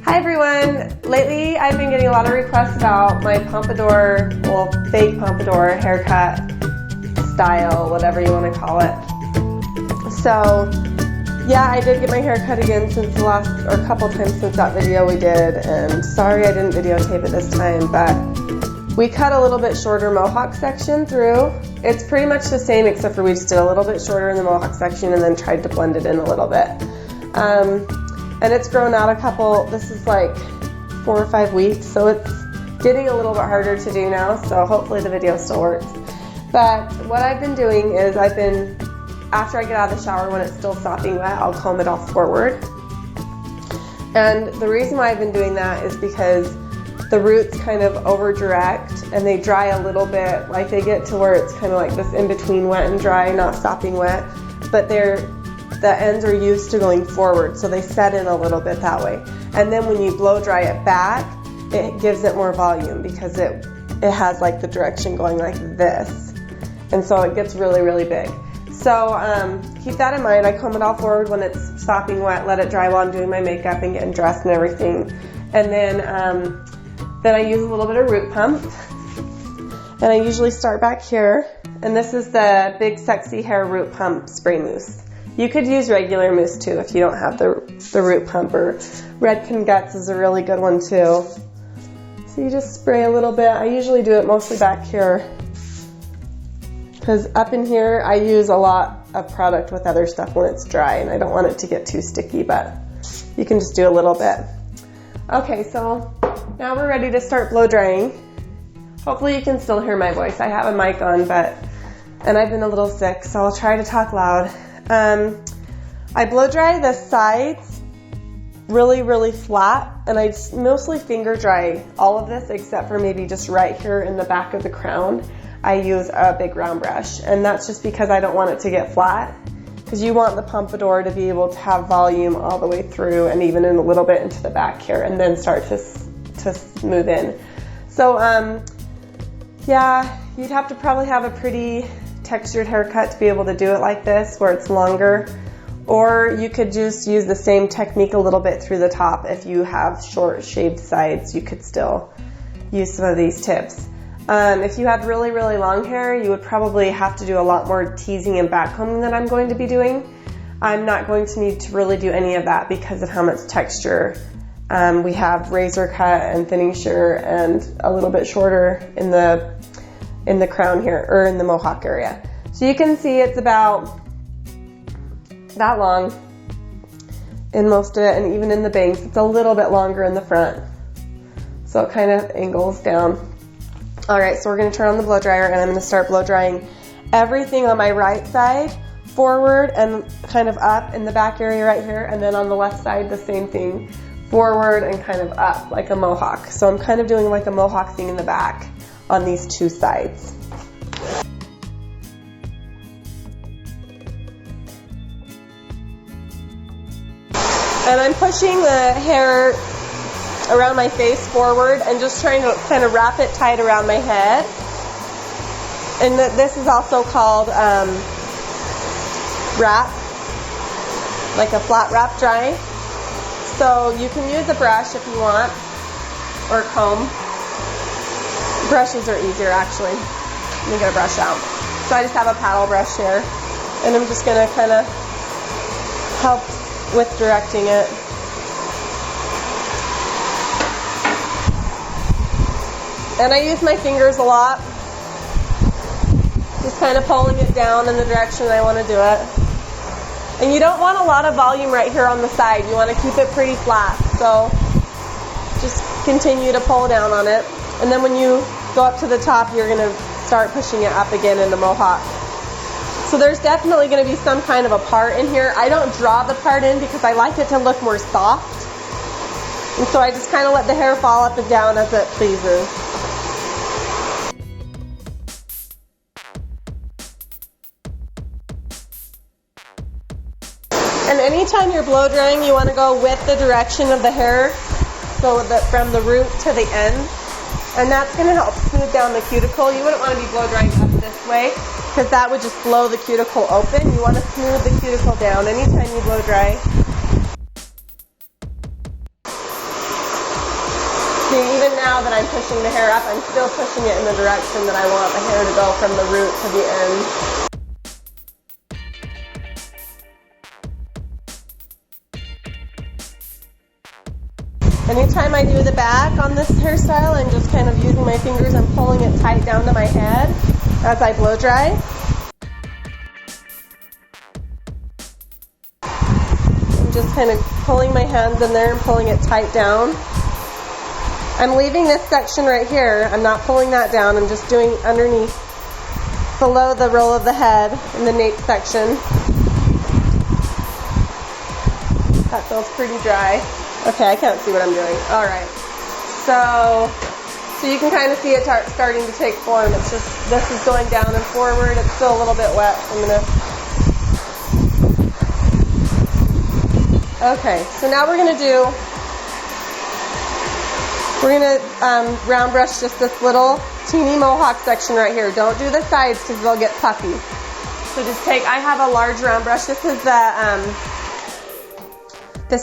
Hi everyone! Lately I've been getting a lot of requests about my Pompadour, well, fake Pompadour haircut style, whatever you want to call it. So yeah, I did get my hair cut again since the last, or a couple times since that video we did, and sorry I didn't videotape it this time, but we cut a little bit shorter mohawk section through. It's pretty much the same except for we just did a little bit shorter in the mohawk section and then tried to blend it in a little bit. And it's grown out a couple, this is like 4 or 5 weeks, so it's getting a little bit harder to do now, so hopefully the video still works. But what I've been doing is after I get out of the shower when it's still sopping wet, I'll comb it all forward. And the reason why I've been doing that is because the roots kind of over direct and they dry a little bit, like they get to where it's kind of like this in between wet and dry, not sopping wet, but the ends are used to going forward, so they set in a little bit that way. And then when you blow dry it back, it gives it more volume because it has like the direction going like this. And so it gets really, really big. So keep that in mind. I comb it all forward when it's sopping wet, let it dry while I'm doing my makeup and getting dressed and everything. And then I use a little bit of root pump. And I usually start back here. And this is the Big Sexy Hair Root Pump Spray Mousse. You could use regular mousse too if you don't have the root pump, or Redken Guts is a really good one too. So you just spray a little bit. I usually do it mostly back here because up in here I use a lot of product with other stuff when it's dry and I don't want it to get too sticky, but you can just do a little bit. Okay, so now we're ready to start blow drying. Hopefully you can still hear my voice. I have a mic on, and I've been a little sick, so I'll try to talk loud. I blow dry the sides really, really flat, and I mostly finger dry all of this except for maybe just right here in the back of the crown. I use a big round brush, and that's just because I don't want it to get flat, because you want the Pompadour to be able to have volume all the way through and even in a little bit into the back here and then start to smooth in. So yeah, you'd have to probably have a pretty textured haircut to be able to do it like this where it's longer, or you could just use the same technique a little bit through the top. If you have short shaved sides, you could still use some of these tips. If you had really, really long hair, you would probably have to do a lot more teasing and backcombing than I'm going to be doing. I'm not going to need to really do any of that because of how much texture. We have razor cut and thinning shear and a little bit shorter in the crown here, or in the mohawk area. So you can see it's about that long in most of it, and even in the bangs it's a little bit longer in the front, so it kind of angles down. Alright, so we're going to turn on the blow dryer and I'm going to start blow drying everything on my right side forward and kind of up in the back area right here, and then on the left side the same thing, forward and kind of up like a mohawk. So I'm kind of doing like a mohawk thing in the back on these two sides. And I'm pushing the hair around my face forward and just trying to kind of wrap it tight around my head. And this is also called wrap, like a flat wrap drying. So you can use a brush if you want, or a comb. Brushes are easier actually. Let me get a brush out. So I just have a paddle brush here, and I'm just going to kind of help with directing it. And I use my fingers a lot, just kind of pulling it down in the direction I want to do it. And you don't want a lot of volume right here on the side. You want to keep it pretty flat. So just continue to pull down on it. And then when you go up to the top, you're going to start pushing it up again in the mohawk. So there's definitely going to be some kind of a part in here. I don't draw the part in because I like it to look more soft. And so I just kind of let the hair fall up and down as it pleases. And anytime you're blow drying, you want to go with the direction of the hair, so that from the root to the end. And that's going to help smooth down the cuticle. You wouldn't want to be blow drying up this way, because that would just blow the cuticle open. You want to smooth the cuticle down anytime you blow dry. now that I'm pushing the hair up, I'm still pushing it in the direction that I want the hair to go from the root to the end. Anytime I do the back on this hairstyle, I'm just kind of using my fingers and pulling it tight down to my head as I blow dry. I'm just kind of pulling my hands in there and pulling it tight down. I'm leaving this section right here. I'm not pulling that down. I'm just doing underneath, below the roll of the head in the nape section. That feels pretty dry. Okay, I can't see what I'm doing. All right. So you can kind of see it starting to take form. It's just, this is going down and forward. It's still a little bit wet. Okay, so now we're going to round brush just this little teeny mohawk section right here. Don't do the sides because they'll get puffy. So just I have a large round brush. This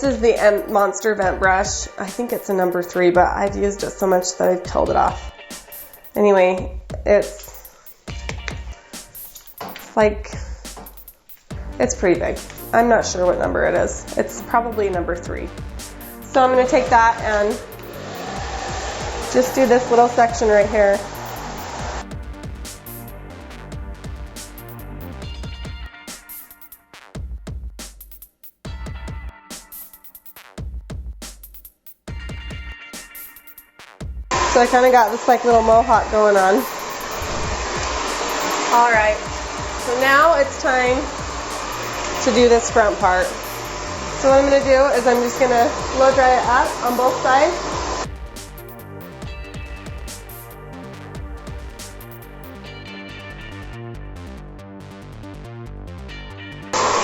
is the Monster Vent brush. I think it's a number 3, but I've used it so much that I've killed it off. Anyway, it's pretty big. I'm not sure what number it is. It's probably number 3. So I'm going to take that and just do this little section right here. So I kind of got this like little mohawk going on. All right, so now it's time to do this front part. So what I'm going to do is I'm just going to blow dry it up on both sides.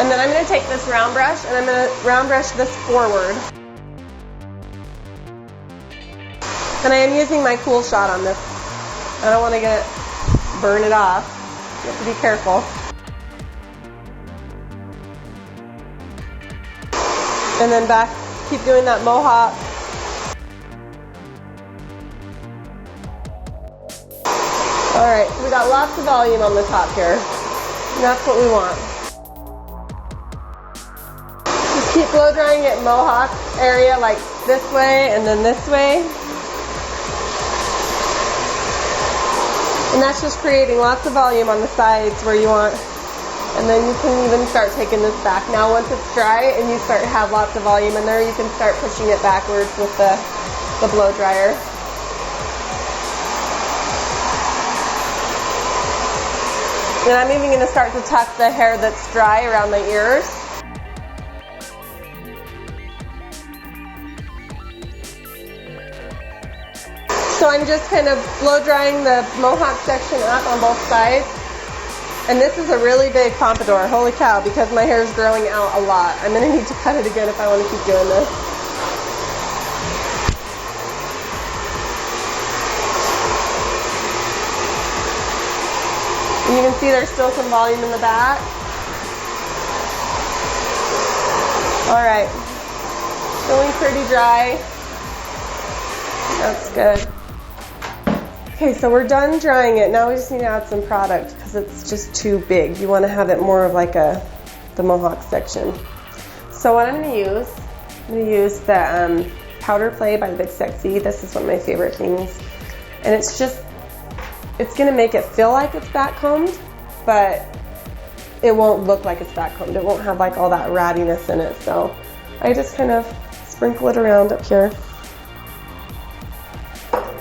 And then I'm going to take this round brush and I'm going to round brush this forward. And I am using my cool shot on this. I don't want to burn it off. You have to be careful. And then back, keep doing that mohawk. All right, so we got lots of volume on the top here. And that's what we want. Just keep blow drying it mohawk area like this way and then this way. And that's just creating lots of volume on the sides where you want. And then you can even start taking this back. Now once it's dry and you start to have lots of volume in there, you can start pushing it backwards with the blow dryer. And I'm even going to start to tuck the hair that's dry around my ears. So I'm just kind of blow drying the mohawk section up on both sides. And this is a really big pompadour, holy cow, because my hair is growing out a lot. I'm going to need to cut it again if I want to keep doing this. And you can see there's still some volume in the back. All right, feeling pretty dry. That's good. Okay, so we're done drying it. Now we just need to add some product because it's just too big. You want to have it more of like the mohawk section. So what I'm going to use the Powder Play by the Big Sexy. This is one of my favorite things. And it's going to make it feel like it's backcombed, but it won't look like it's backcombed. It won't have like all that rattiness in it. So I just kind of sprinkle it around up here.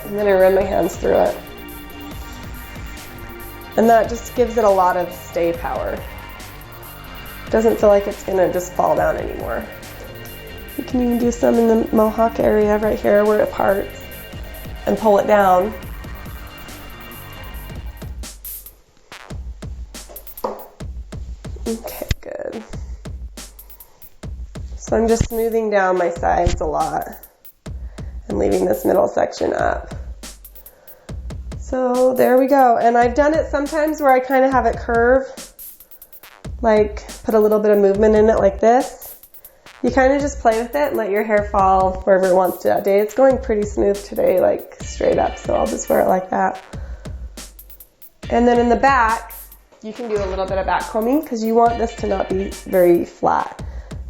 And then I run my hands through it. And that just gives it a lot of stay power. It doesn't feel like it's gonna just fall down anymore. You can even do some in the mohawk area right here where it parts and pull it down. Okay, good. So I'm just smoothing down my sides a lot and leaving this middle section up. So there we go. And I've done it sometimes where I kind of have it curve, like put a little bit of movement in it like this. You kind of just play with it and let your hair fall wherever it wants to that day. It's going pretty smooth today, like straight up, so I'll just wear it like that. And then in the back, you can do a little bit of back combing because you want this to not be very flat.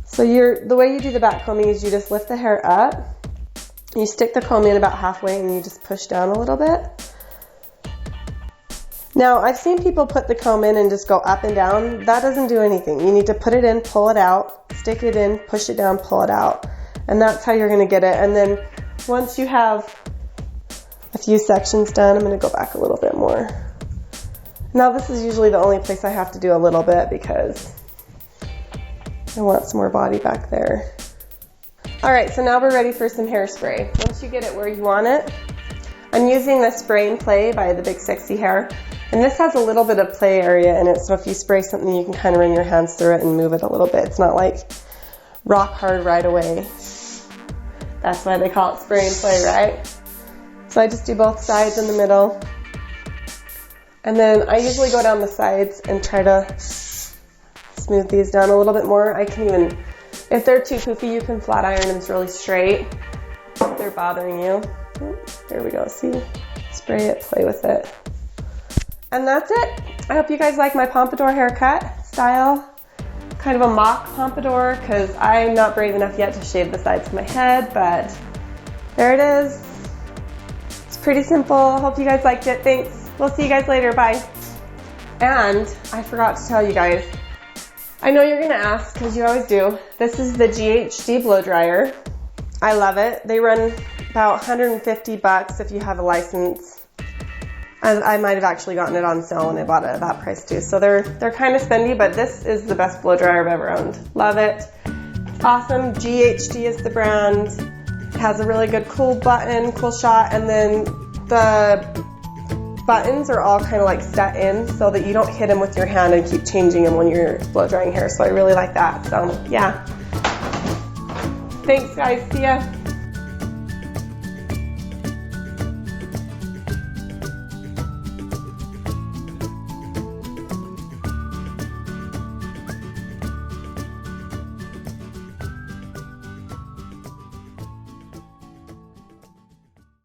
So the way you do the back combing is you just lift the hair up, you stick the comb in about halfway, and you just push down a little bit. Now, I've seen people put the comb in and just go up and down. That doesn't do anything. You need to put it in, pull it out, stick it in, push it down, pull it out. And that's how you're gonna get it. And then once you have a few sections done, I'm gonna go back a little bit more. Now, this is usually the only place I have to do a little bit because I want some more body back there. All right, so now we're ready for some hairspray. Once you get it where you want it, I'm using the Spray and Play by the Big Sexy Hair. And this has a little bit of play area in it, so if you spray something, you can kind of run your hands through it and move it a little bit. It's not like rock hard right away. That's why they call it Spray and Play, right? So I just do both sides in the middle. And then I usually go down the sides and try to smooth these down a little bit more. I can even, if they're too poofy, you can flat iron them really straight if they're bothering you. There we go, see? Spray it, play with it. And that's it. I hope you guys like my pompadour haircut style. Kind of a mock pompadour because I'm not brave enough yet to shave the sides of my head, but there it is. It's pretty simple. Hope you guys liked it. Thanks. We'll see you guys later. Bye. And I forgot to tell you guys, I know you're gonna ask because you always do. This is the GHD blow dryer. I love it. They run about 150 bucks if you have a license. I might have actually gotten it on sale when I bought it at that price too. So they're kind of spendy, but this is the best blow dryer I've ever owned. Love it. It's awesome. GHD is the brand. It has a really good cool button, cool shot, and then the buttons are all kind of like set in so that you don't hit them with your hand and keep changing them when you're blow drying hair. So I really like that. So yeah. Thanks guys. See ya.